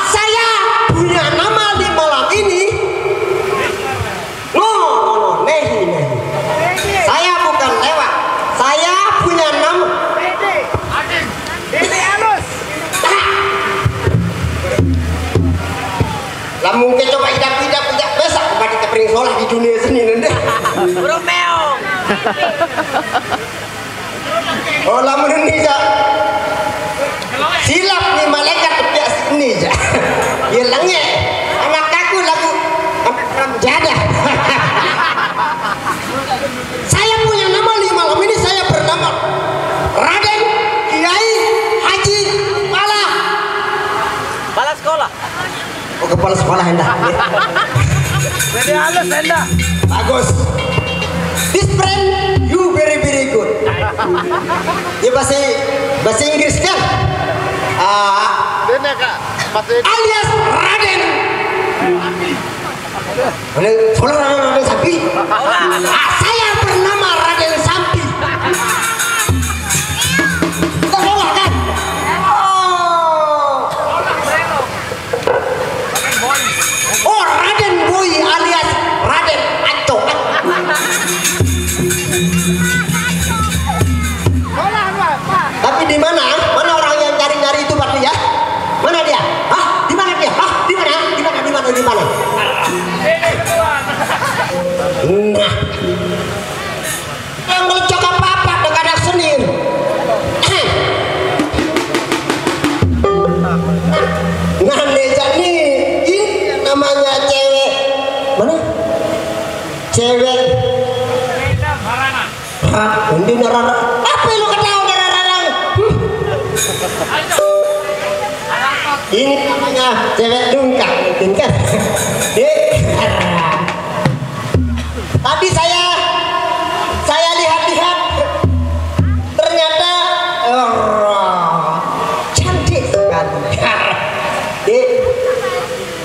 Saya punya nama di malam ini. Saya bukan lewat. Saya punya nama. Lah mungkin coba idap-idap besok kepada kepering sholah di dunia seni nanti. Romeo. Oh lamun ini ja. Silap nih malaikat tepiak sini ja. Ya lenge. Anak aku lagu jadah. Saya punya nama di malam ini, saya bernama Raden Kiai Haji Kepala Sekolah. Oh kepala sekolah hendak. Jadi halus hendak. Bagus. This friend you very good. Ya bahasa Inggris kan? Alias Raden. Raden Sampi. Saya bernama Raden Sampi. Kita salah kan? Oh Raden Boy alias Raden Acok. Tapi di mana? Mana orang yang nyari-nyari itu Pak ya? Mana dia? Hah? Di mana dia? Hah? Di mana? Di mana? Nah. Yang ngocok apa-apa dengan anak seni. Nah, Neja nih, ini yang namanya cewek. Mana? Cewek. Ini narara. Apa lu ketawa narara? Ini namanya cewek dungkak mungkin kan? Tadi saya lihat-lihat ternyata cantik sekali.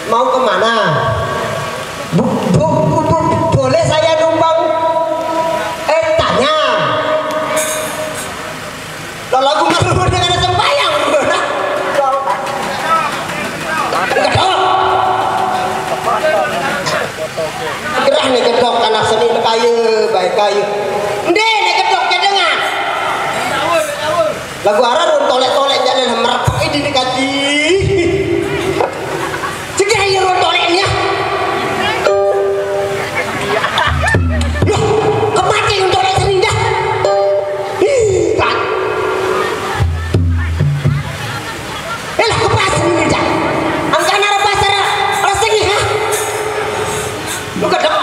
Mau kemana? nih gedok anak seni kayu baik kayu. Ndeh nih gedok kedengan. Lagu arah tolek-tolek jalan merepek ini dikaji. Segera ya toleknya. Loh, kemati untuk tolek seni dah. Kan. Elah kepas seni dah. Angkana pasar rasanya ha. Lu gedok.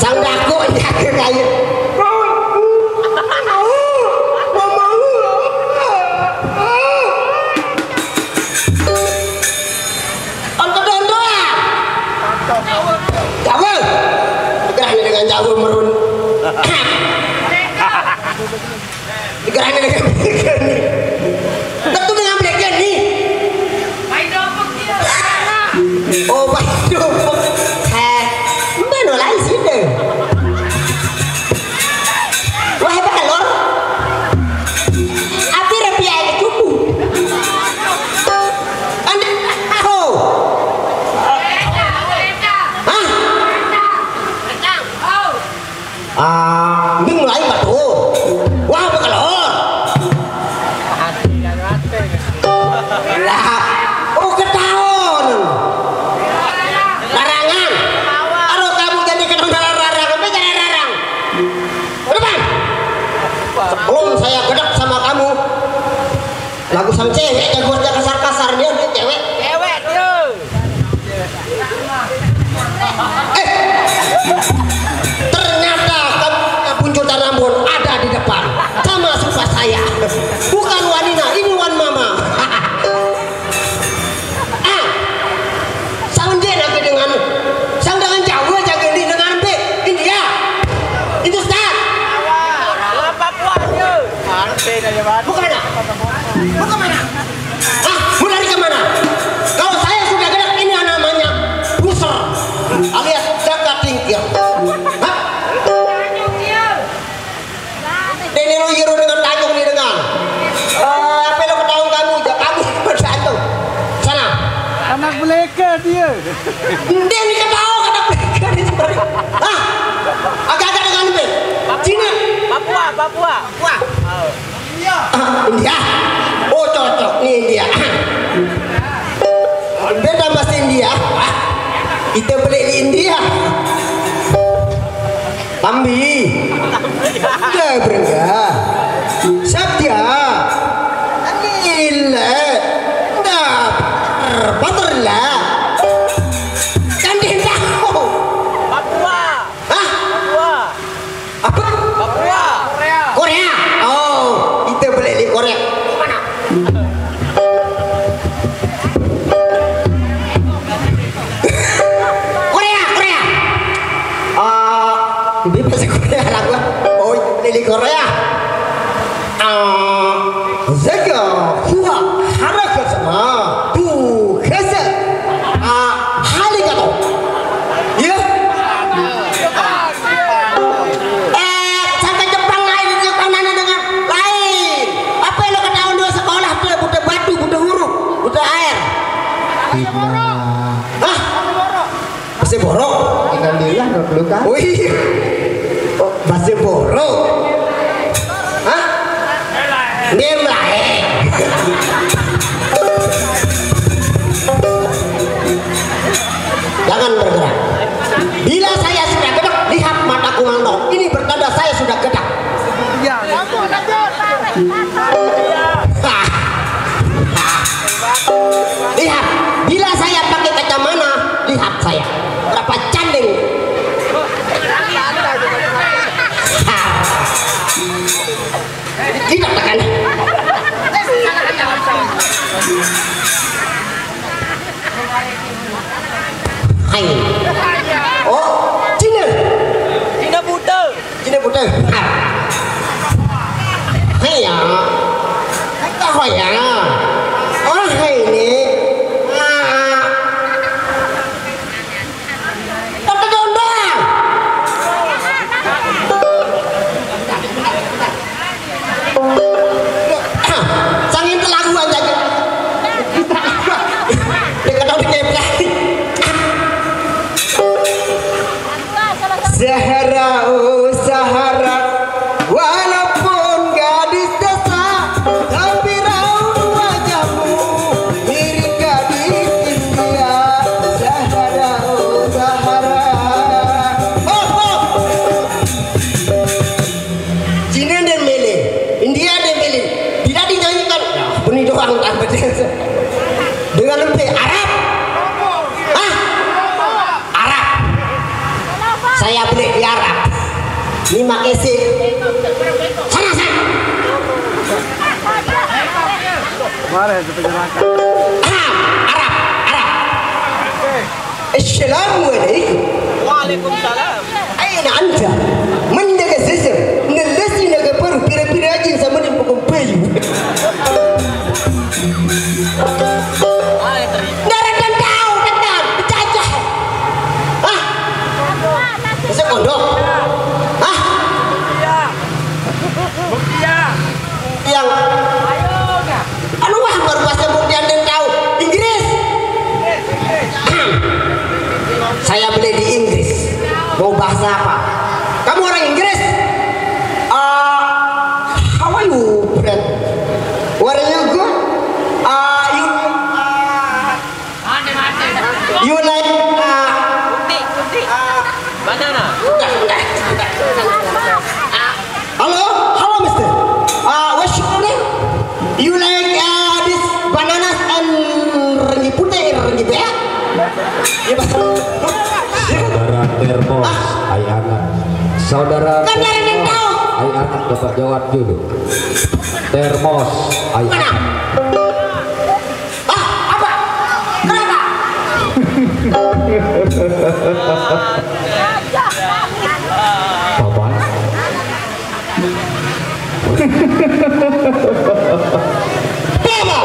Sang daku jaga kayu. Jauh merun. Digerahkan dengan black nih. Tentu dengan black nih. Main dopek dia. Oh, main dopek. Mana lain sih deh. Wah hebat lor. Api rapi air cukup. Anda, oh. Ini mulai batu. Wah, bekalor. Lah, oh ketahuan. Larangan. Kalau kamu jadi kedengaran larangan, jangan larang. Depan. Sebelum saya gedek sama kamu, lagu sang cewek jagoannya kasar-kasar dia cewek. Cewek dia. Ternyata puncutan rambut ada di depan sama suka saya, bukan wanita, ini wan mama. Sang dia lagi dengan sang dengan Jawa jaga ini dengan B India itu start Papua dia. mau kemana? Mau kemana? Mau lari kemana? Kalau saya sudah gerak ini namanya buser alias jaga tingkir. Ini lo yiru dengan tajung nih dengan apa lo ketahuan kamu berjantung sana Anak beleka dia. dia nih ketahuan anak beleka nih sebenarnya agak-agak dengan ini Cina Papua India oh cocok nih India beda mas India kita beli di India Tambi ya berengga Satya Gila Paterlah kan dia tahu Papua. hah? Apa? Papua. Korea oh kita beli di Korea mana? Korea ini bahasa Korea lah gua oh beli di Korea zaga huwa haraka sama tu kasa hali kata ya sampai Jepang lain Jepang mana dengan lain apa yang lo ketahuan dua sekolah tuh buta batu buta huruf buta air hah masih borok Ikan dia nggak perlu kan? oh iya oh, masih borok hah Niem lain jangan bergerak bila saya sudah gedek lihat mataku mandong ini bertanda saya sudah gedek lihat bila saya pakai kacamata lihat saya berapa canding tidak tekan hai oh Zahara, oh Zahara, walaupun gadis desa, tapi raut wajahmu mirip gadis India. Zahara, oh Zahara. Oh. Cina dan Mele, India dan Mele, tidak dinyanyikan. Bunyi doang tanpa dengan lebih Arab. Saya beli di Arab. Ini makasih. Sana. Mari kita makan. Arab. Assalamualaikum. Waalaikumsalam. Aina anta? Man daga sisir. Nallasi daga paru pira-pira ajin sama ni pokok bayu. Darakan tahu ketan, pecah. Bisa kondok? Buktiya. Yang anu wah baru bahasa buktian dan tahu Inggris. Saya beli di Inggris. Mau bahasa apa? Kamu orang Inggris? How are you, friend? Where are you good? You like Kunti. Banana. Hello, mister. What's your name? You like this bananas and rengi putih, rengi beak? Saudara Termos, ay anak. Saudara Kan dari yang tahu. ay anak dapat jawab dulu. Termos, ay Mana? anak. Apa? Kenapa? Paman. Apa?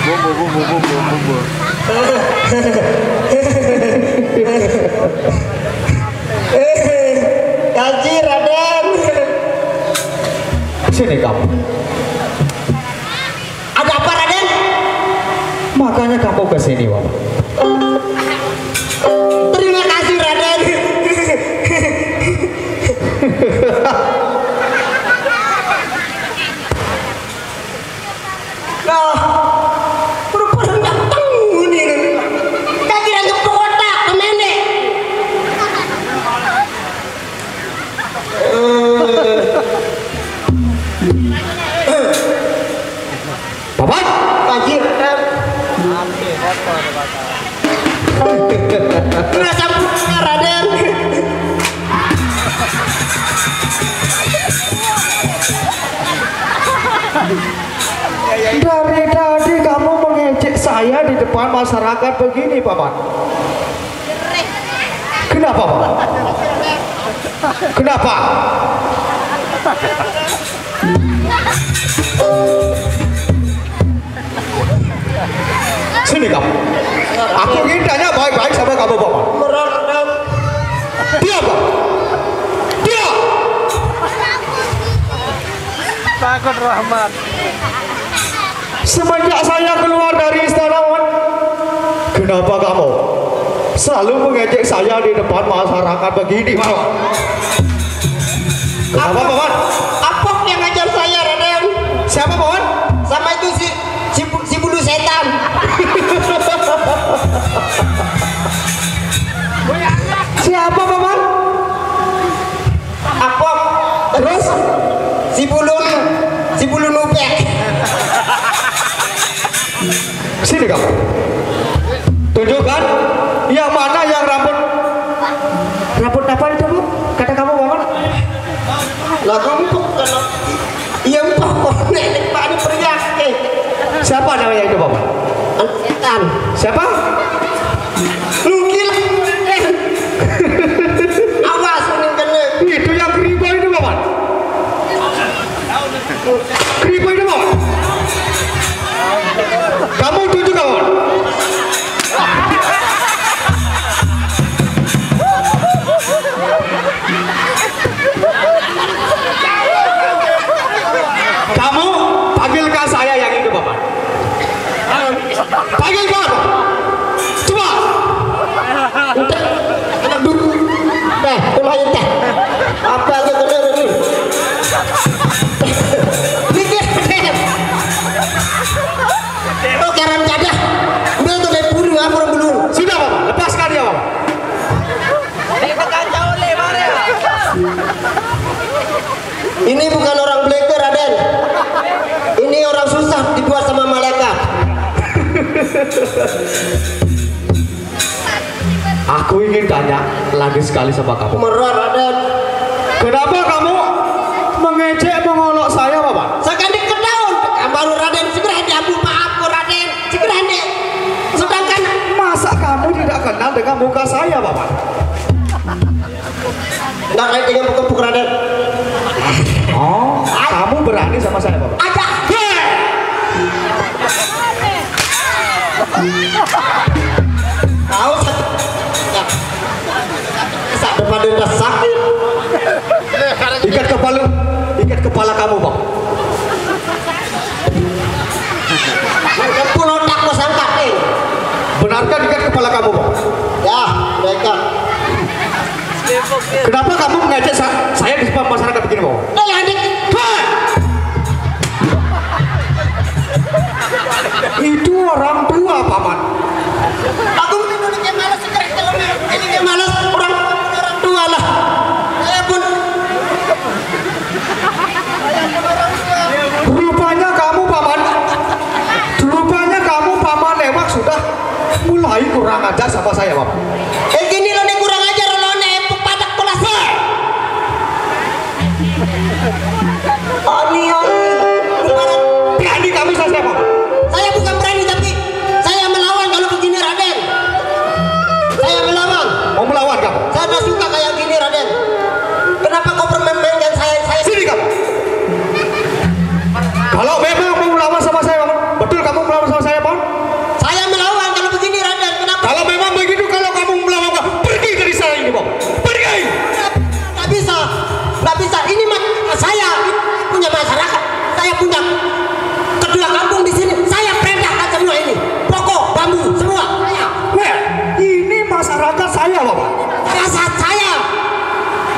Bumbu. Kaji Raden. Sini kamu. Ada apa Raden? Makanya kamu ke sini, Bapak. Terima kasih Raden. Nah, perempuan datang ini. Kaki rangkep ke otak, ke nenek. Paman. Kaji Raden. Rasa punya Raden. Dari tadi kamu mengejek saya di depan masyarakat begini, Paman. Kenapa, Paman? Kenapa? Sini kamu. Aku ingin tanya baik-baik sama kamu, Paman. Raden. Dia apa? Dia. Takut Rahmat. Semenjak saya keluar dari istana, kenapa kamu selalu mengejek saya di depan masyarakat begini, Paman? Kenapa, Paman? Apok yang ngajar saya Raden. Siapa, Paman? Sama itu si bulu setan. Siapa, Paman? Apok. Terus si bulu nupek. Sini kamu. Tunjukkan yang mana yang rambut apa itu, Bu? Kata kamu, Paman? Lagu empuk kalau iya empuk kok nenek pak ini periak. Siapa namanya itu, Paman? Setan. Siapa? Nukil. Awas ini kena. Itu yang keribu itu, Paman. Keribu itu, Paman. Kamu tunjuk, Paman. Kamu panggilkan saya yang itu, Paman. Panggilkan. Ini bukan orang beleker, Raden. Ini orang susah dibuat sama malaikat. Aku ingin tanya lagi sekali sama kamu. Merah, Raden. Kenapa kamu mengejek mengolok saya, Bapak? Sekan deket daun. Baru Raden segera diambil maaf, Raden. Segera nih. Sedangkan Masa kamu tidak kenal dengan muka saya, Bapak? nggak kayak dengan pukul Raden. Oh, kamu berani sama saya, Bapak? Ada. Tahu sak depan udah sakit. Ikat kepala kamu, Bapak. Pulau tak mau sangkat nih. Benarkah ikat kepala kamu, Bapak? Ya, mereka. Kenapa kamu mengejek saya di depan masyarakat begini, Bapak? Ya, adik. Itu orang tua, Paman. Aku ini kayak malas sekali kalau ini kayak malas orang tua lah. Saya pun Rupanya kamu, Paman Lewak sudah mulai kurang ajar sama saya, Bapak. gini lo nih kurang ajar lo nih padak kelas. Oni. Berani kamu sama saya, Bapak? Saya bukan berani tapi saya melawan kalau begini, Raden. Saya melawan. Mau melawan kamu? Saya tidak suka kayak gini, Raden. Kenapa kau permainkan saya? Sini kamu. Kalau memang mau melawan sama saya, Bapak, betul kamu melawan sama saya, Pak? Saya melawan kalau begini, Raden. Kenapa? Kalau memang begitu, kalau kamu melawan, Pak, pergi dari saya ini, Bapak. Pergi. Nggak bisa, nggak bisa. Ini saya punya masyarakat. Saya punya kedua kampung di sini. Saya perintahkan semua ini. Pokok, bambu, semua. Weh, ini masyarakat saya, Bapak. Rasa saya.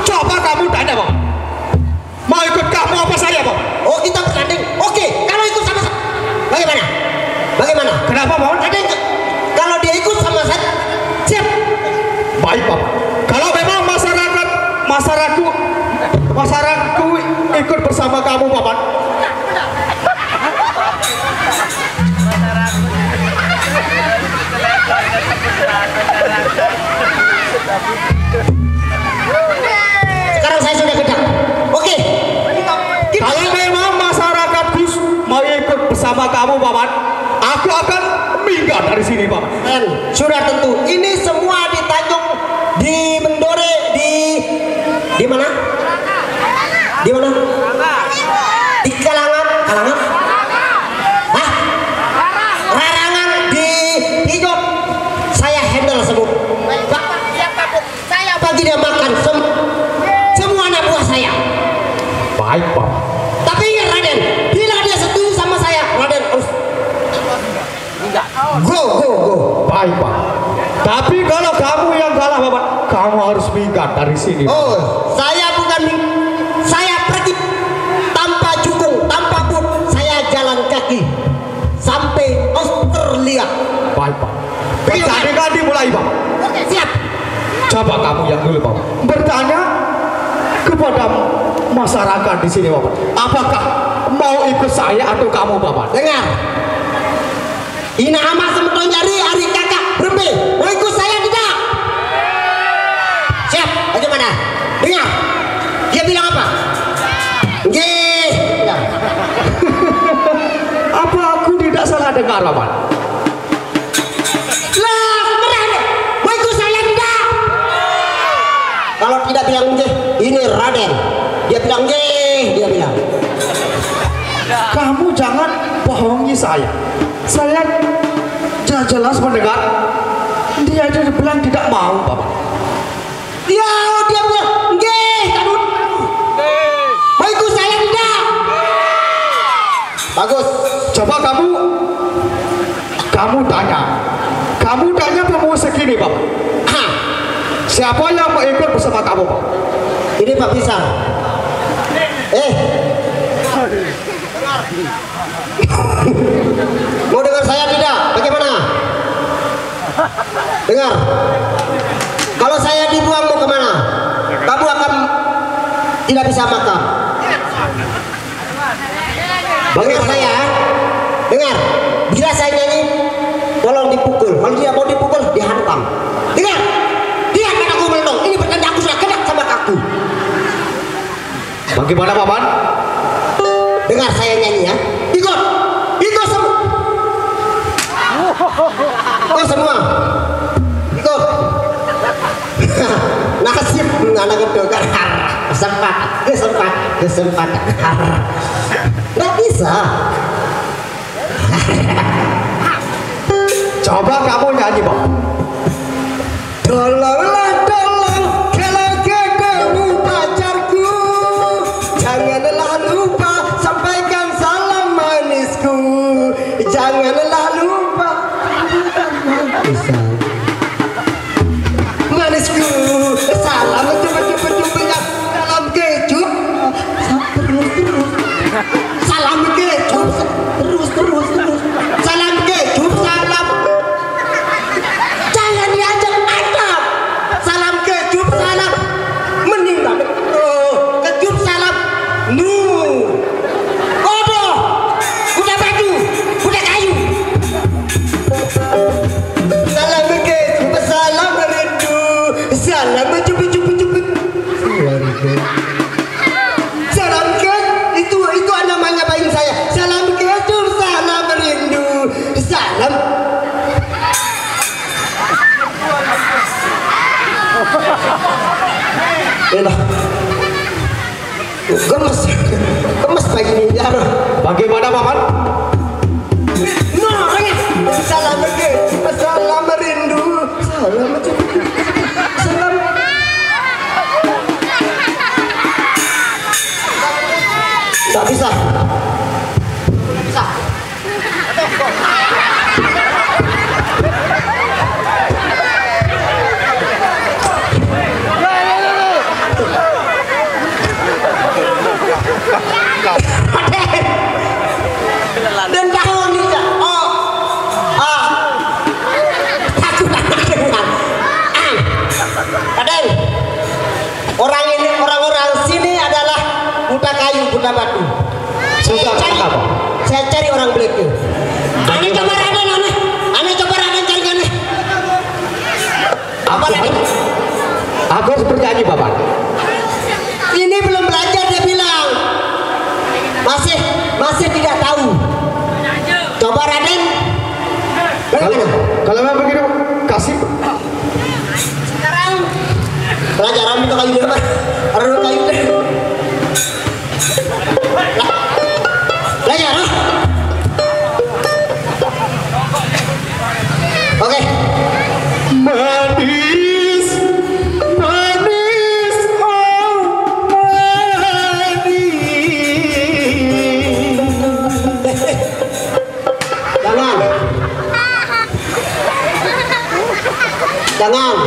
Coba kamu tanya, Bapak. Mau ikut kamu apa saya, Bapak? Oh, kita bertanding. Oke, kalau ikut sama saya. Bagaimana? Bagaimana? Kenapa, Bapak? Raden, kalau dia ikut sama saya, siap. Baik, Bapak. Kalau memang masyarakatku ikut bersama kamu, Bapak. Sekarang saya sudah gedang. Oke. Kalau memang masyarakatku mau ikut bersama kamu, Bapak, aku akan minggat dari sini, Bapak. Dan sudah tentu. Ini semua di Tanjung, di Mendore, di mana? Di mana? Di Kalangan. Hah? Rarangan di Hijau. Saya handle semua. Saya bagi dia makan semua anak buah saya. Baik, Bapak. Tapi ingat, Raden, bila dia setuju sama saya, Raden harus go. Baik, Pak. Tapi kalau kamu yang kalah, Bapak, kamu harus minggat dari sini. Oh, saya bukan saya pergi tanpa jukung, tanpa but. Saya jalan kaki sampai Australia. Baik, Pak. Pertandingan dimulai, Bapak. Oke, siap. Coba kamu yang dulu, Bapak. Bertanya kepada masyarakat di sini, Bapak. Apakah mau ikut saya atau kamu, Bapak? Dengar. Ina amat semeton jari hari kakak berbe. Mau ikut saya tidak? Siap. Bagaimana? Dengar. Dia bilang apa? Nggih. Apa aku tidak salah dengar, Bapak? Lah, benar. Mau ikut saya tidak? Kalau tidak bilang nggih, ini Raden. Dia bilang nggih, dia bilang. Kamu jangan bohongi saya. Saya jelas mendengar dia bilang tidak mau, Bapak. Ya, dia bilang nggih, kamu. Mau ikut saya tidak? Bagus. Coba kamu tanya pemuda segini, Bapak. Hah. Siapa yang mau ikut bersama kamu, Pak? Ini Pak Pisang. Mau dengar saya tidak? Bagaimana? Dengar. Kalau saya dibuang mau kemana? Kamu akan tidak bisa makan. Dengar saya, dengar. Bila saya nyanyi, tolong dipukul. Kalau tidak mau dipukul, dihantam. Dengar, lihat kan aku melendong. Ini bertanda aku sudah gedak sama kaku. Bagaimana paman? Dengar saya nyanyi ya. Ikut, ikut semua. Ikut semua. Ikut. Nasib anak itu kan kesempatan. Nggak bisa. Coba kamu nyanyi, Bang. Tolonglah kalau ketemu pacarku, janganlah lupa sampaikan salam manisku. Janganlah lupa manisku. Salam jumpa ya dalam kecup. Terus. Salam kecup terus. Salam kecup salam. Jangan diajak atap. Salam kecup salam. Meninggal. Kecup salam. Odoh. Kuda batu. Kuda kayu. Salam kecup salam rindu. Salam cup. Salam ke itu namanya payung saya. Salam kecup salam rindu. Salam. Elah. Gemes pagi ini ya. Bagaimana paman? Salam ke, salam rindu, salam salam. Tak bisa. Dan tahun ini Raden, orang-orang sini adalah buta kayu, buta batu. Saya cari orang Bleke. Aneh coba Raden, aneh coba Raden cari aneh. Apa Raden? Aku harus bernyanyi, paman. Ini belum belajar dia bilang. Masih tidak tahu. Coba Raden. Kalau memang begitu, kasih. Sekarang pelajaran itu kayu depan. Orang kayu depan. Belajar. Oke. Manis, manis, oh manis. Jangan.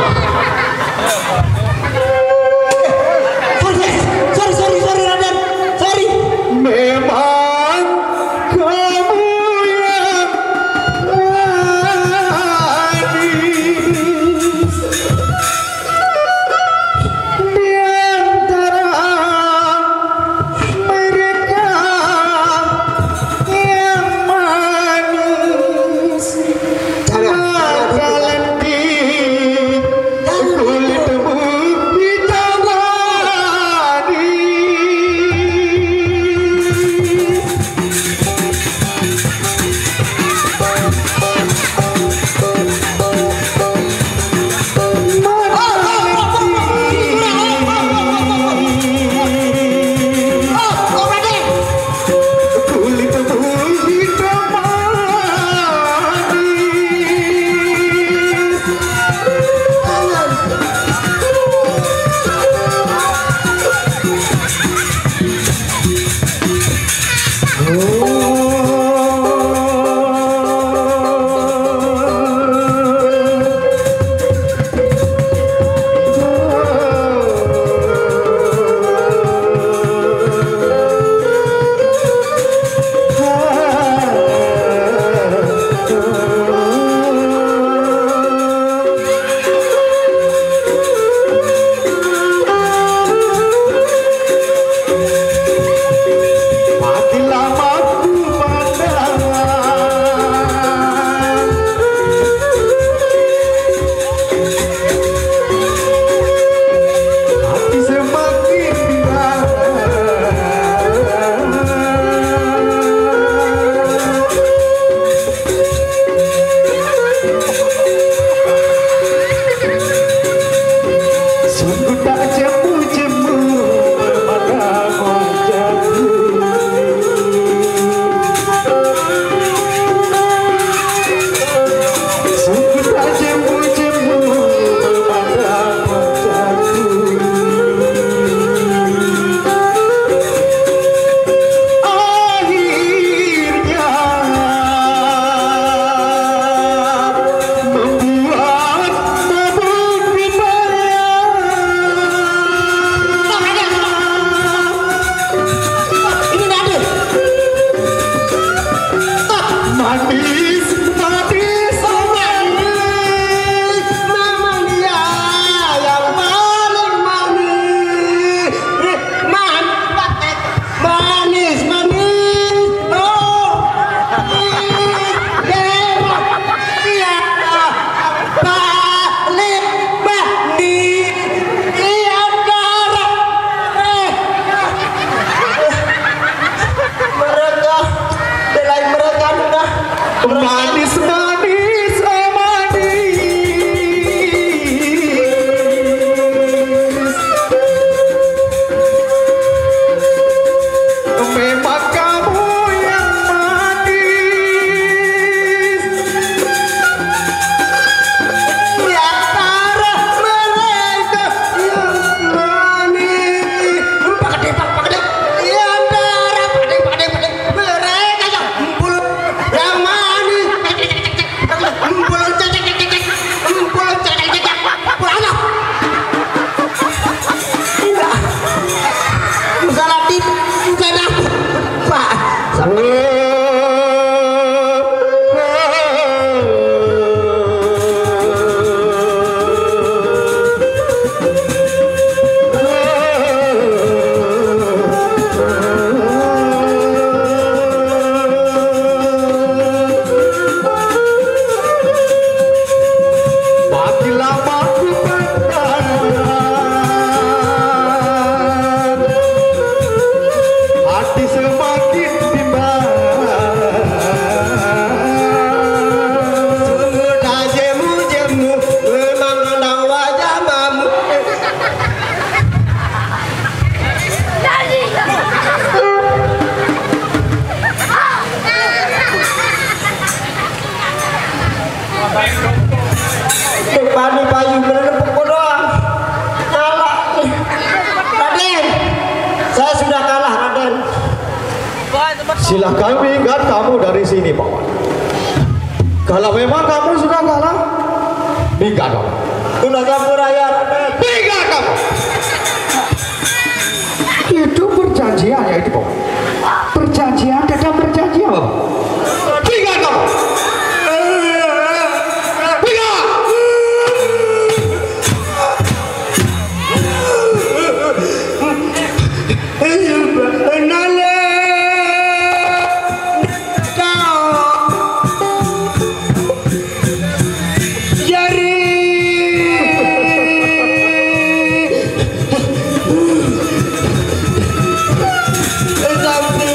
tak jemu-jemu pada wajahku. Sungguh tak jemu-jemu pada wajahku. Akhirnya membuat mabuk dibayar. Ini Nadir. Manis, manis, Manis, memang dia yang paling manis. Manis, manis, oh, dia paling manis. Dia darah. Mereka, selain mereka sudah manis, manis, oh manis. Memang kamu yang manis. di antara mereka yang manis. Pak Gede. Di antara Pak Gede mereka yang mulut yang manis. Mulut cecek. Pulang. Enggak. Salah di sana. Pak. Makin lama ku pandang, hati semakin bimbang. Sudah jemu-jemu memandang wajahmu. Padi payu berlepuk doang. Kalah. Raden, saya sudah kalah, Raden. Silahkan minggat kamu dari sini, Paman. Kalau memang kamu sudah kalah, minggat kamu. Sudah campur raya, Raden. Minggat kamu. Itu perjanjian ya itu, Paman. Perjanjian dalam perjanjian, Paman. Minggat kamu. Minggat. Sampai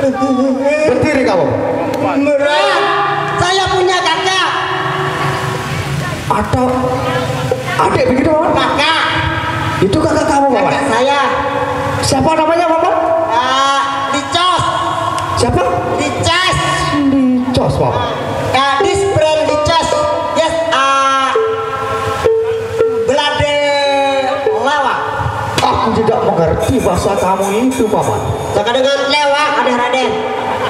Berdiri kamu. Merah. Saya punya kakak. Atau adik begitu Paman? Kakak. Itu kakak kamu Paman? Kakak saya. Siapa namanya Paman? Licos. Siapa? Licas. Licos Paman. Gadis brand Licos. Yes. Belade lewak. Aku tidak mengerti bahasa kamu itu Paman. Saka dengan lewak ada Raden.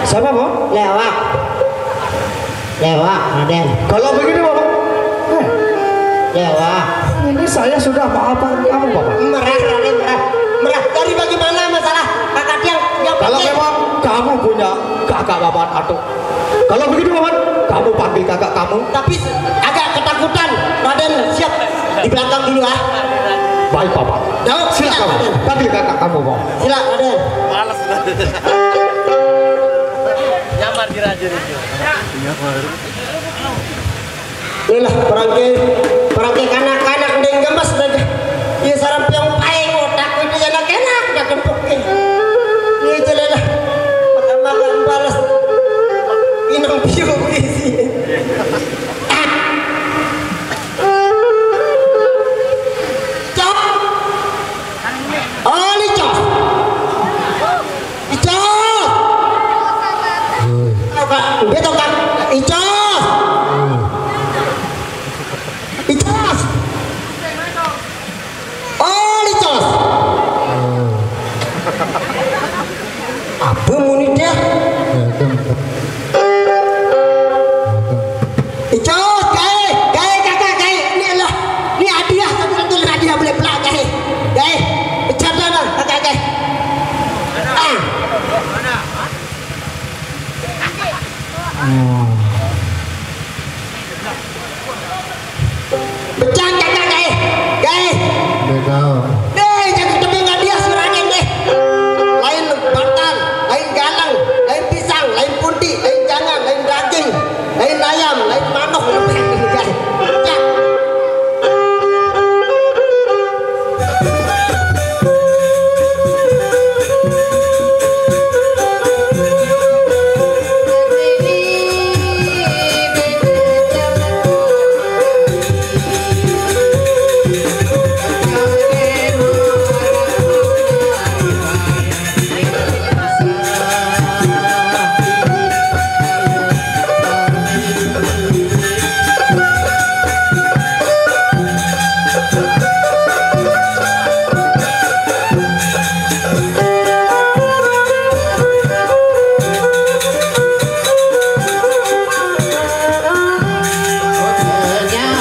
Siapa Paman? Lewak. Lewak Raden. Kalau begitu Paman, Lewak. ini saya sudah maafkan kamu Paman. Merah Raden merah. Merah. Dari bagaimana masalah kakak yang Kalau pakai? memang kamu punya kakak Paman atau kalau begitu Paman, kamu panggil kakak kamu. Tapi agak ketakutan. Raden siap di belakang dulu ah. Baik Paman. Jauh, Silakan Raden. panggil kakak kamu Paman. Sila Raden. Males banget. Nyamar di raja itu. Inilah perangke kanak-kanak dengan gemes saja. Ia sarap yang paling otak itu jalan enak dah kempuknya. Ini jalan makan balas inang piu isi. Cok. Oh ni cok. Icok. Betul kan? Icok. Licos. Oh, Licos. Apa muni dia? Licos, gay kakak, gay. Ini hadiah, satu-satu hadiah boleh pelak, gay. Pecat dah, kakak, gay. Pecah kakak gay. Deh, jangan tebing dia suranin deh. Lain bantal, lain galang, lain pisang, lain punti, lain jangan, lain daging, lain ayam, lain manok. Gay. Ya.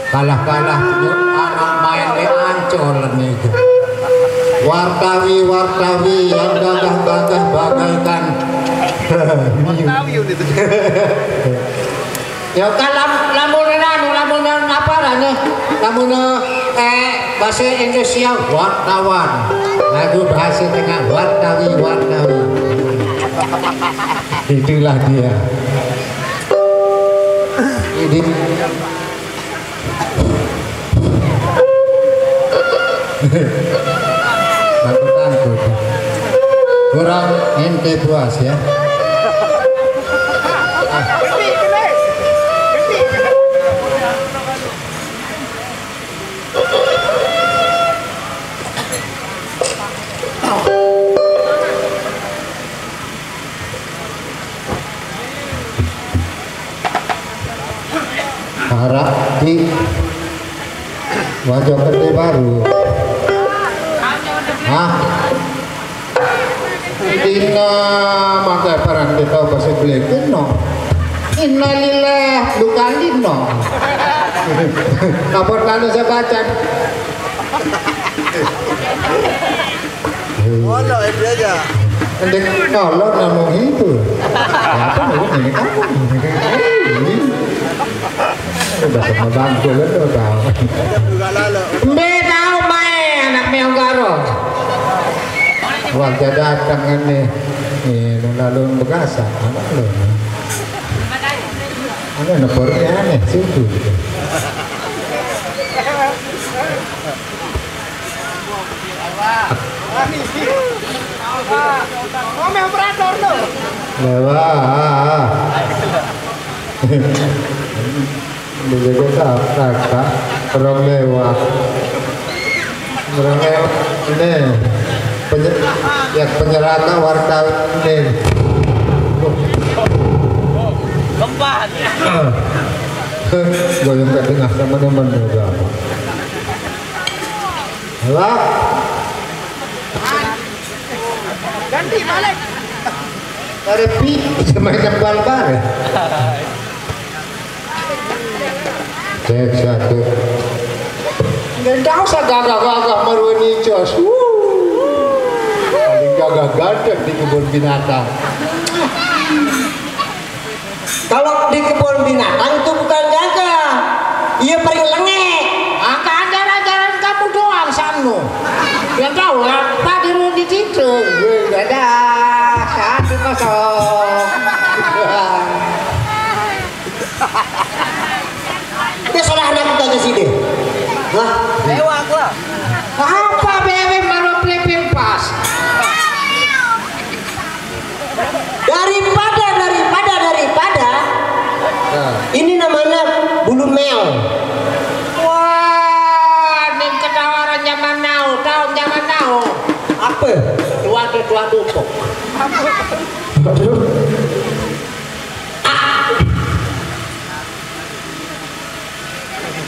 Kalah-kalah anak main di Ancol itu. Wartawi yang gagah-gagah bagaikan ya kan lamun apa rane lamun bahasa Indonesia wartawan lagu bahasa tengah wartawi itulah dia ini takut kurang ente puas ya. wajah gede baru. Hah? Dina mangga parang kita pasti beli keno. Innalillah bukan dino. Kapal lalu saya baca. Ono ini aja. Ndek nolong namun itu. Apa ini kamu? Udah sama bangku kan udah tahu. Juga lalu. Mbe tahu main anak meong garo. Wajah datang kan nih. Lalu begasa anak lo. Ada nomornya aneh situ. Lewat. Dijaga kakak orang lewat. Orang lewat ini penyerata wartawan ini. Lempat. Goyang ke tengah sama teman juga. Halo. Ganti balik. Ada pi sama jempol bar. Cek satu. Nggak tahu saya gagah-gagah marwani jos. Paling gagah ganteng di kebun binatang. Kalau di kebun binatang itu bukan gagah, iya paling lengek. Angka ajaran-ajaran kamu doang sanu. Yang tahu lah, tadi di situ. Ada 1-0. Dia salah anak kita ke sini. Hah? Lewat lah. Apa bebek baru pelipin pas? Daripada ini namanya bulu mel. Wah, ini ketawaran zaman now, tahun zaman now. Apa? Dua dupuk.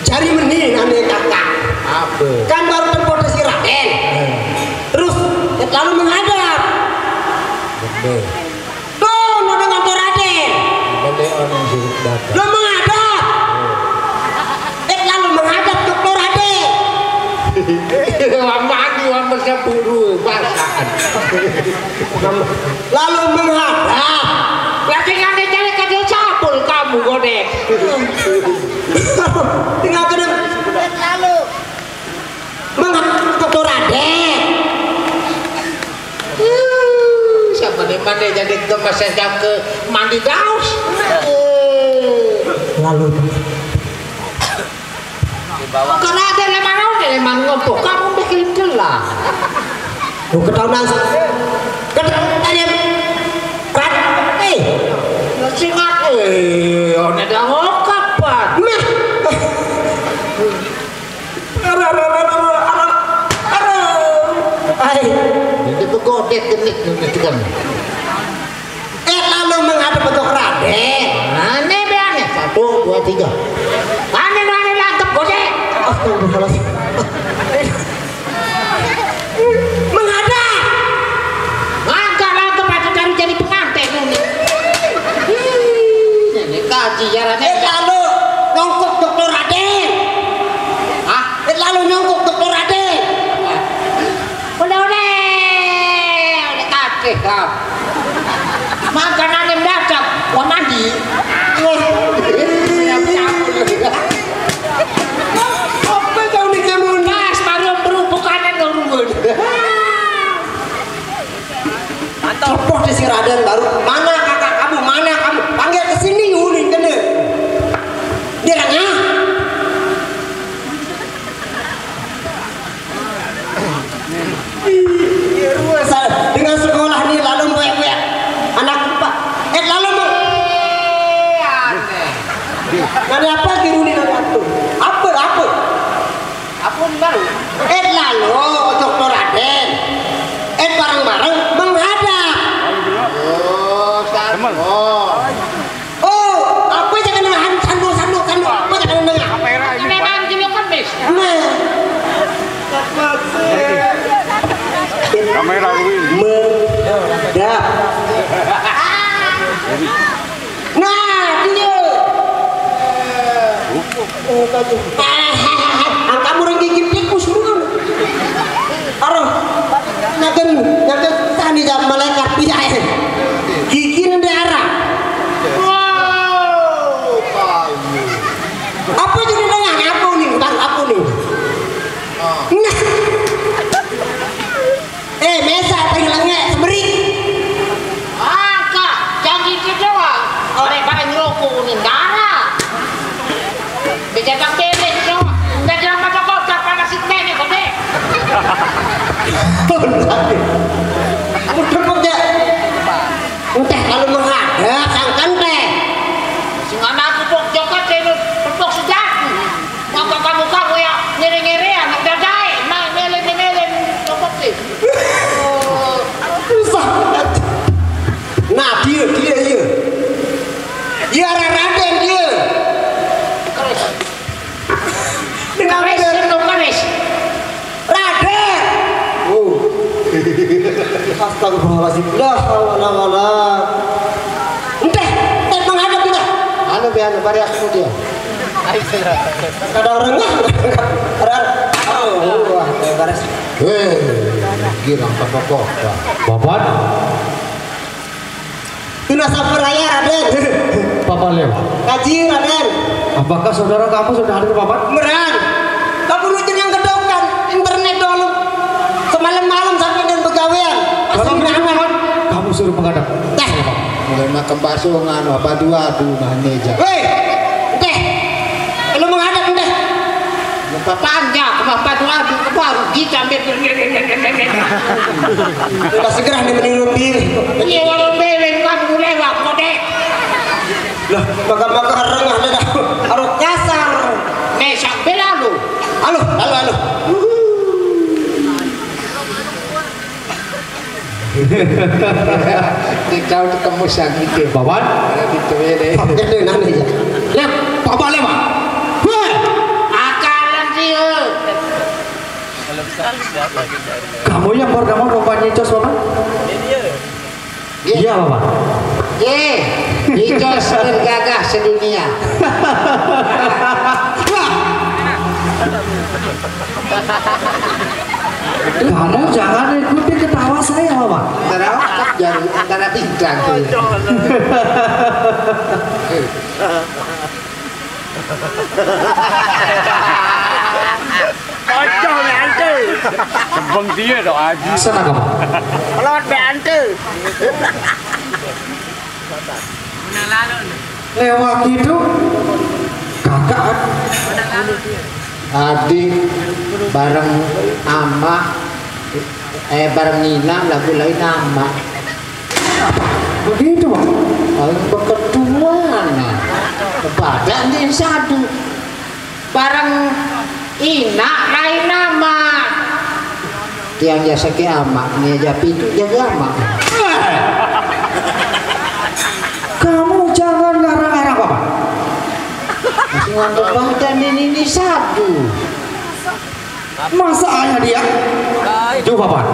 Cari meni namanya kakak. Apa? Kan baru tempur si Raden. Terus lalu menghadap. Betul. Tuh, mau dengan tuh Raden. Betul orang suruh datang. Lo menghadap. Lalu menghadap ke tuh Raden. Mandi wan bersemburu basaan. Lalu menghadap. Berarti kan cari kecil capul kamu godek. Tinggal kena lalu menghadap ke tuh Raden. Siapa nih mandi jadi gemes jam ke mandi daus. Lalu Karena ada lemang ngopo, kamu bikin celah. lu ketahuan tadi Raden. Singat ona dah kapan? Meh. Ay. Ini begodek genik itu kan. Lalu menghadap untuk Raden. Nah, ini biarnya 1, 2, 3. Mana langkap godek? Astagfirullahaladzim. Menghadap. Angkat langkap aja cari jadi pengantin ini. Ini kaji jarannya. Lalu nyongkok dokter Raden. Hah? Lalu nyongkok dokter Raden. Udah kakek kau. Makanan yang datang, mau mandi. Apa kau nih kamu? Mas, baru berubukanan nurun. Mantap. Cepoh di si Raden baru. Mana kakak kamu? Mana kamu? Panggil ke sini uling kena. Dia nanya. Dengan sekolah ini lalu banyak anak pak. Lalu nani apa kiruni nani apa? Apa? Apa baru? Lalu dokter Raden. Bareng-bareng menghadap. Oh, apa jangan dengan sandu. Apa jangan dengan? Kamera ini. Memang dia kemis. Nah, Kamera Ruin. Medap. Nah, dia. Kamu orang gigit tikus dulu. Orang nyaken tani jam malaikat piye. Gigi darah. Apa jadi dengan apa nih? Bang, apa nih? Nah. Mesa pengelangnya seberi. Kak, jangan gitu doang. Orang pada ngerokok nih darah. Dicetak bebek doang. Nggak jalan pada kota panas itu nenek kok deh. Aku tepuk ya. Entah kalau menghadap sangkan teh. Singan aku pok jokat itu tepuk sejati. Ngapa kamu ya ngere-ngerean ngedadai, melen-melen tepuk sih. Susah. Nah dia. Dia Raden dia. Kares dong kares. Raden. Oh. Astagfirullahaladzim. La haula wala. Entah menghadap kita. Anu biar bari aku dia. Ada orangnya. Wah, beres. Girang pokok. Bapak. Tuna saperaya Raden. Bapak lewat. Kaji Raden. Apakah saudara kamu sudah hadir Bapak? Meran. Kamu rutin yang kedokan internet dulu. Semalam-malam sampai dan begawean. Kamu suruh menghadap. Teh. Mulai makan bakso nganu apa dua nah neja. Weh. Teh. Lu menghadap teh. Muka panjang, kemampuan aduh kebaru kita ambil. Udah segera nih menurut diri. Iya orang bebek kamu lewat kode. Lah, maka rengah dah. Harus kasar. Mesak belalu. Halo. Kau ketemu sakit Bapak. Gitu ya deh. Jadi nanti ya. Lep, Bapak lewat. Akalan dia. Kamu yang bernama rupanya Icos Bapak? Iya Bapak. Icos tergagah sedunia. Kamu jangan ikuti ketawa saya Bapak. Antara bintang tuh. Kocok ni ante. Sebang dia dok Haji. Sana kamu. Pelot be ante. Lewat itu kakak Adik bareng ama bareng Nina lagu lain nama. begitu Pak. Berketuan badan di satu bareng Ina lain nama. Yang jasa ke ama ni aja pintu jaga ama. Kamu jangan ngarang-ngarang Bapak. Masih ngantuk badan ini satu. Masa ayah dia? Coba Bapak.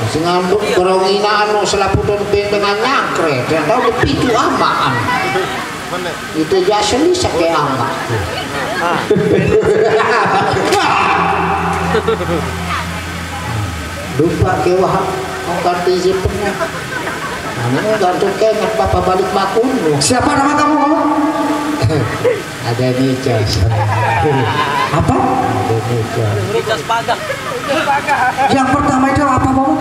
Masih ngantuk beronginaan selaputun dengan nyangkre. Dan tahu pintu amaan. Itu jasa ni sake ama. Lupa ke wahab ganti zipnya. Namanya gantung kengah papa balik makun. Siapa nama kamu Bapak? Ada Nicas. Apa? Ada Nicas. Nicas pagang. Yang pertama itu apa Bapak?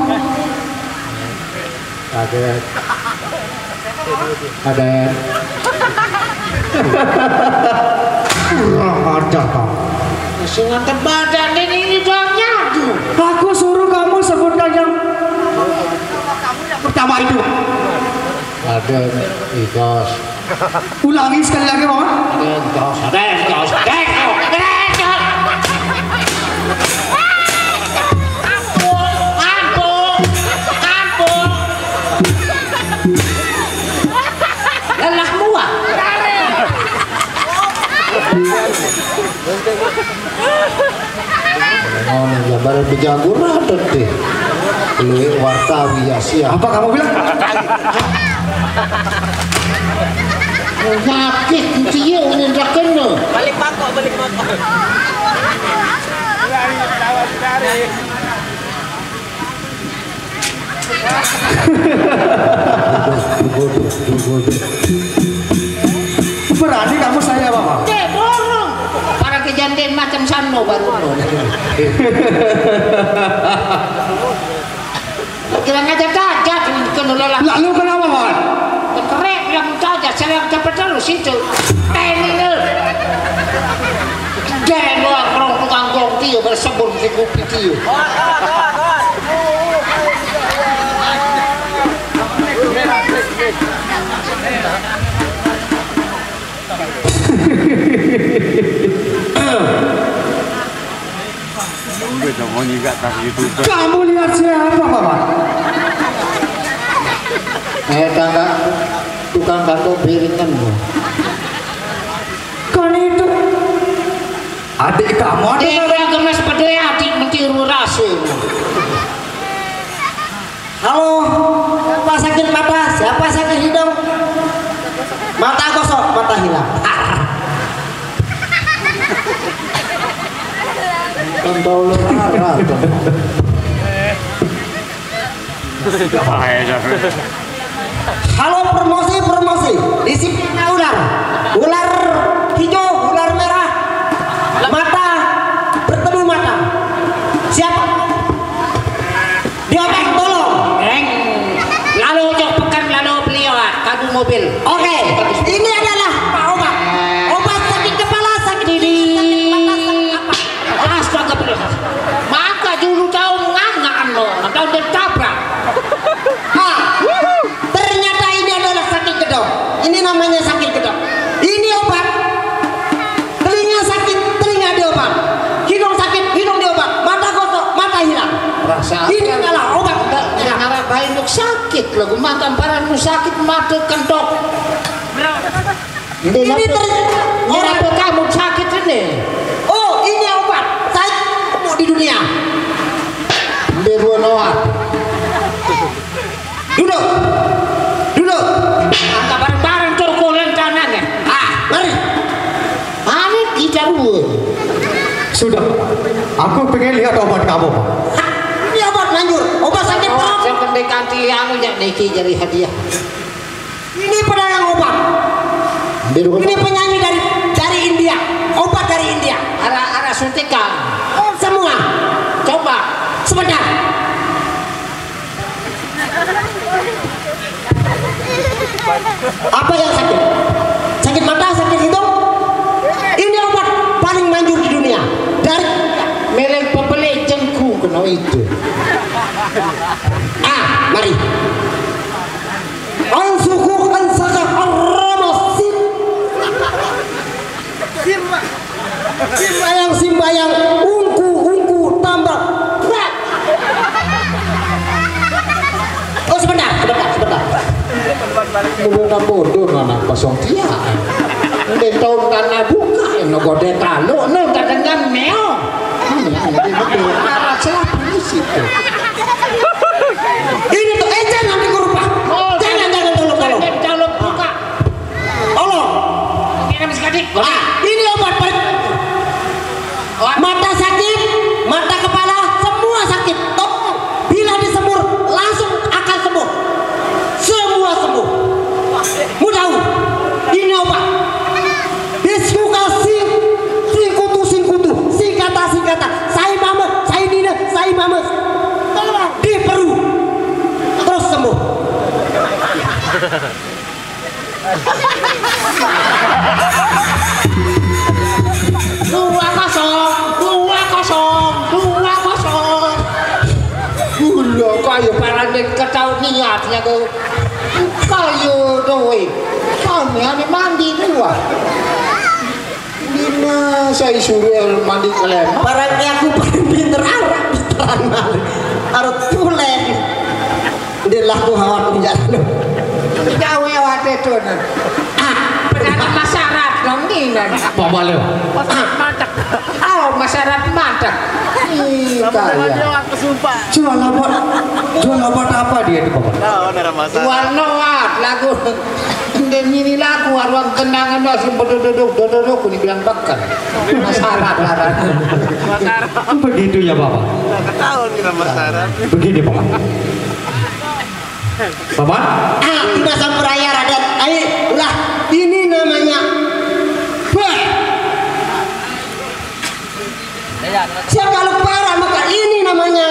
Ada Ada kamu. masih ngantar badan ini doang nyatu. Aku suruh kamu sebutkan yang pertama itu. Ada Nicas. Ulangi sekali lagi Bapak. Ada Nicas. Lelah muak. Oh, ya baru berjagur ada deh. wartawi ya siap. Apa kamu bilang? Sakit dia ini tak kena. Balik mangkok. Berani kamu saya Bapak? Borong. Para kejadian macam sano baru. Kira ngajak cacat kena lelah. Lalu kenapa Bapak? Kerek bilang cacat saya dapat terus itu. Ini. Jangan doang orang tukang gong dia bersebut di kopi dia. Kamu lihat siapa Bapak? Tangga tukang kartu piringan bu. Kan itu adik kamu ada. Dia gemes pada adik mentiru rasa. Halo, siapa sakit mata? Siapa sakit hidung? Mata gosok, mata hilang. Kontol lara. Halo, promosi. Di sini ada ular hijau, ular merah, mata bertemu mata. Siapa? Diobat tolong. Lalu jauh pekan lalu beliau kadu mobil. Oke, ini adalah obat. Obat sakit kepala, sakit Ini mata, sakit apa? astaga beliau. Maka dulu tahu ngangakan lo, tahu tertabrak. Ternyata ini adalah sakit kedok. Ini namanya sakit kedok. Ini obat. Telinga sakit, telinga diobat. Hidung sakit, hidung diobat. Mata gosok, mata hilang. Rasa Ini adalah obat. Nara bayi untuk sakit lagu makan parahmu sakit mata kentok. Ini ternyata Kenapa kamu sakit ini? Oh, ini obat. Saya temu di dunia. Di ruang awak. Duduk. Angka bareng-bareng turku rencananya. Mari. Ini kita dulu. Sudah. Aku pengen lihat obat kamu Pak. Ini obat manjur. Obat sakit perut. Saya mendekati anu jak niki jadi hadiah. Ini pedagang obat. Ini penyanyi dari India. Obat dari India. Arah suntikan. Oh, semua. Coba. Sebentar. Apa yang sakit? Sakit mata, sakit hidung? Ini obat paling manjur di dunia. Dari Melek pembeli jengku kena itu. mari. Ansuku ansaka arramasin. Simbayang ungku tambah. Oh sebentar. Mudah bodoh anak kosong dia. Ini tahun karena buka yang ngode talo, nggak dengan meo. Arah celah polisi tuh. Ini tuh jangan dikurupah. Jangan tolong. Tolong buka. Allah. Ini sekali. Ini obat mata sakit, mata kepala, semua sakit. Bila disemur langsung akan sembuh. Semua sembuh. Mudah. Ini obat. Diskusi singkutu, singkata. Saya mama. Di Peru. Terus sembuh. Dua kosong. Gula kayu paranik ketau niatnya ke kayu doi. Kami hanya mandi dua. Lima saya suruh mandi kalian. Barangnya aku paling pinter arah pinteran malu. Arut tulen. Dia laku hawan penjara. Jauh ya waktu itu. Perdana masyarakat dong ini Bulan. Bapak lewat. Matak. Oh, masyarakat madak. Lama-lama aku sumpah. Jual apa dia itu Bapak? Oh, nara masalah. Jual noat lagu. Dan ini lagu ruang kenangan masih berduduk ini bilang bakal. Masyarakat larang. Masalah. Begitu ya Bapak. Ketahuan kita masalah. Begini Bapak. Bapak? Tidak sampuraya Raden. Ayo, ulah. Ini namanya. Siapa kalau parah maka ini namanya.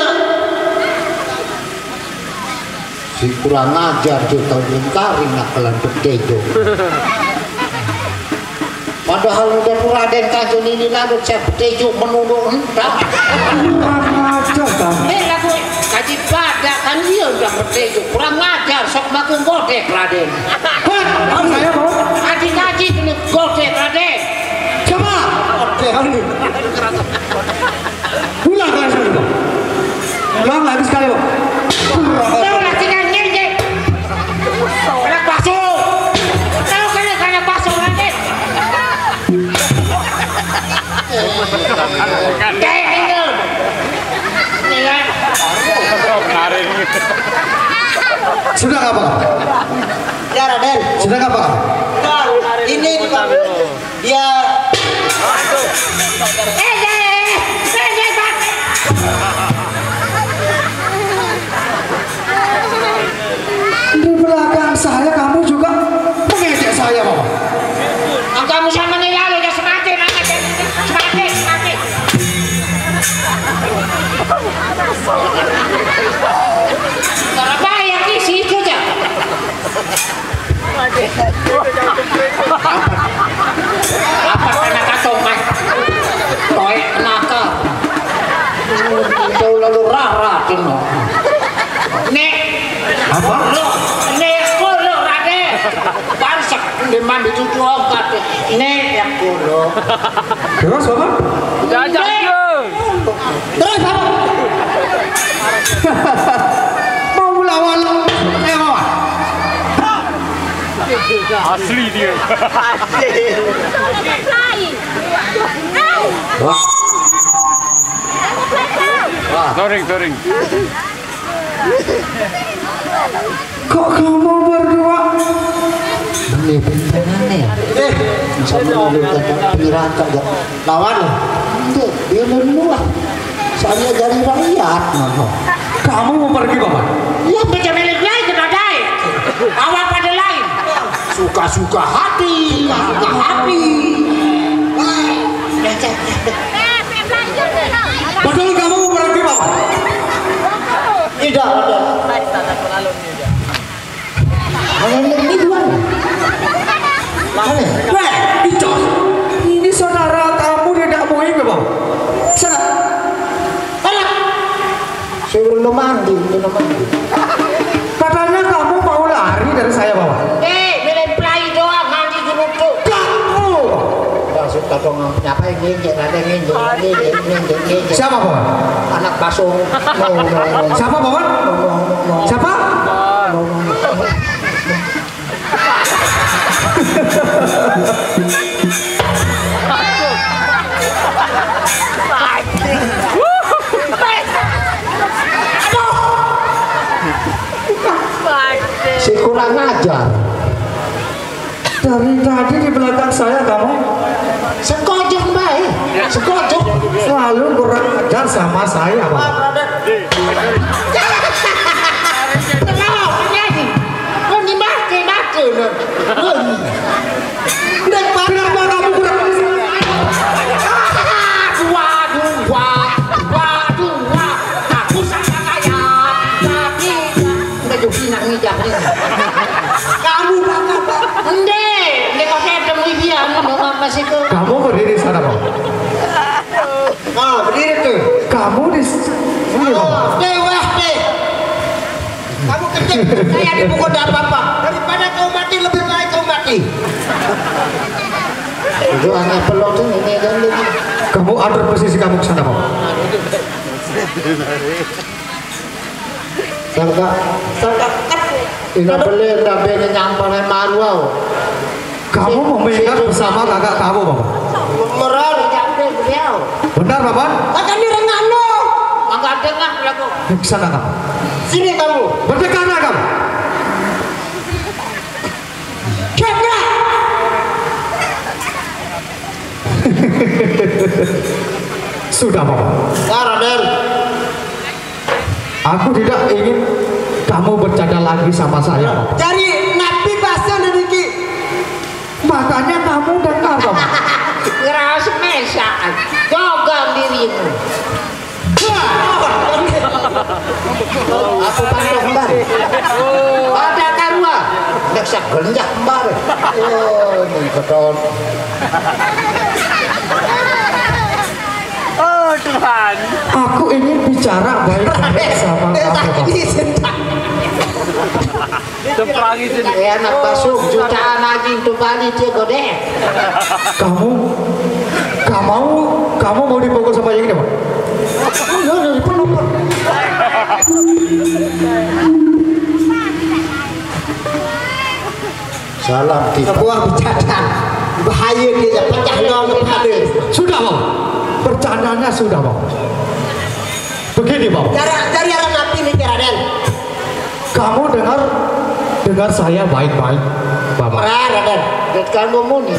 Si kurang ajar juga lingkari nakalan betejo. Padahal udah Raden Kanjeng ini lalu saya betejo menunduk entah. Ini lagu kaji pada kan dia udah betejo kurang ajar sok makin godek Raden. Saya mau. Kaji kena godek Raden. Coba. Oke, ini. Ulang lagi sekali Pak. Ulang lagi sekali Pak. Tahu lah tinggal nyengek. Anak bakso. Tahu kan anak bakso Raden. Kayak ini. Nih kan. Sudah nggak Pak? Ya Raden. Sudah nggak Pak? Ini bukan dia. Di belakang saya kamu juga mengejek saya Bapak. Kamu sama nih lalu udah semakin semakin. Terbayar di situ aja. Apa kena katong mas? Toek kenaka. Jauh lalu rara kena. Nek. Apa? Nek kulo Raden. Barsek di mandi cucu obat. Nek ya kulo. Terus Bapak? Jajak dia. Terus apa? Mau lawan Bapak? Asli dia. Wah. Toring. Kok kamu berdua? Ini bentangannya. Bisa menurunkan pirata gak? Lawan. Enggak, dia menolak. Saya dari rakyat. Kamu mau pergi Bapak? Ya baca milik lain kena daik. Awak pada lain. Suka-suka hati. Padahal kamu mau pergi Bapak? Tidak ada. Ini dua. Mana? Weh, Icos. Ini saudara kamu tidak mau ikut Bapak. Sana. Suruh lo mandi. Katanya kamu mau lari dari saya Bapak. Milik play doang mandi dulu tuh. Kamu. Masuk katong nyapa nginjek ada nginjek. Siapa Bapak? Anak bakso. Siapa Bapak? Siapa? Si kurang ajar. Dari tadi di belakang saya kamu Sekojok baik. Sekojok. selalu kurang ajar sama saya Bapak. Kenapa kamu kurang Kamu berdiri sana Bapak. Berdiri tuh. Kamu di sini Bapak. Dewa deh. Kamu kecil, saya dipukul tidak apa-apa. Daripada kau mati lebih baik kau mati. Itu hanya pelot ini kan lagi. Kamu atur posisi kamu ke sana Bapak. Sangka. Ina beli tapi nyampe manual. Kamu memegang bersama kakak kamu, Bapak? Meron. Capek beliau. Benar, Bapak? Akan direngano. Enggak dengar lagu. Ke sana kamu. Sini kamu. Berdekatlah kamu. Kepra. Sudah, Bapak. Ya, Raden. Aku tidak ingin kamu bercanda lagi sama saya, Bapak. Cari napi bahasa niki. Makanya kamu dengar, Bapak. Ngeras mesaan. Jaga dirimu. Aku pandang kembar. Ada karua. Ndak sak genjak kembar. Oh, mengkedon. Oh Tuhan. Aku ingin bicara baik-baik sama kamu, Bapak. Temperangi sini. Anak basuk jutaan anjing tu bali dia gede. Kamu mau dipukul sama yang ini, Pak? Salam kita. Sebuah bercanda. Bahaya dia pecah dong kepada. Sudah, Bapak. Bercandanya sudah, Bapak. Begini, Bapak. Cari arah napi niki, Raden. Kamu dengar saya baik-baik, Bapak. Raden. Kamu muni.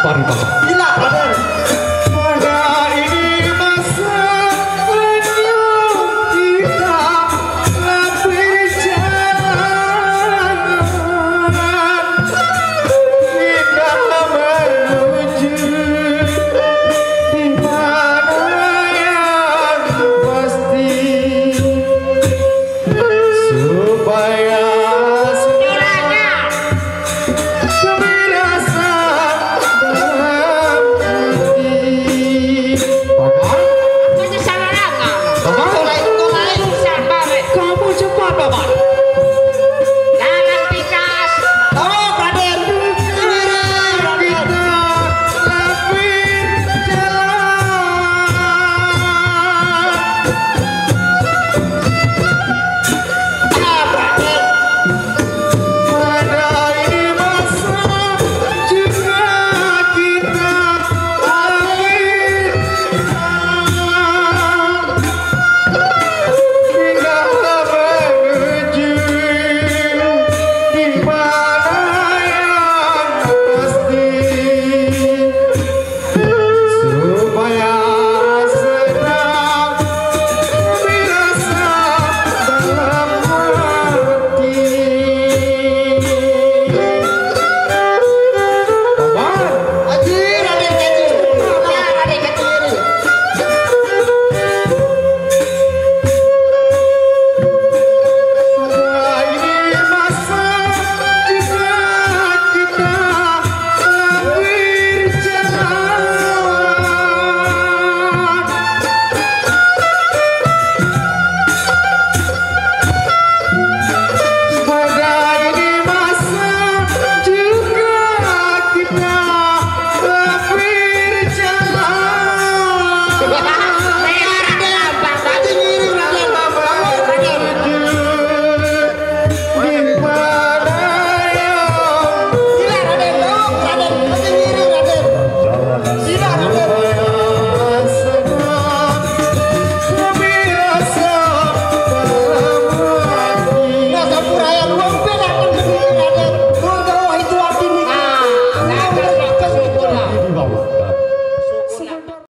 Mari, Bapak. Gila, Raden.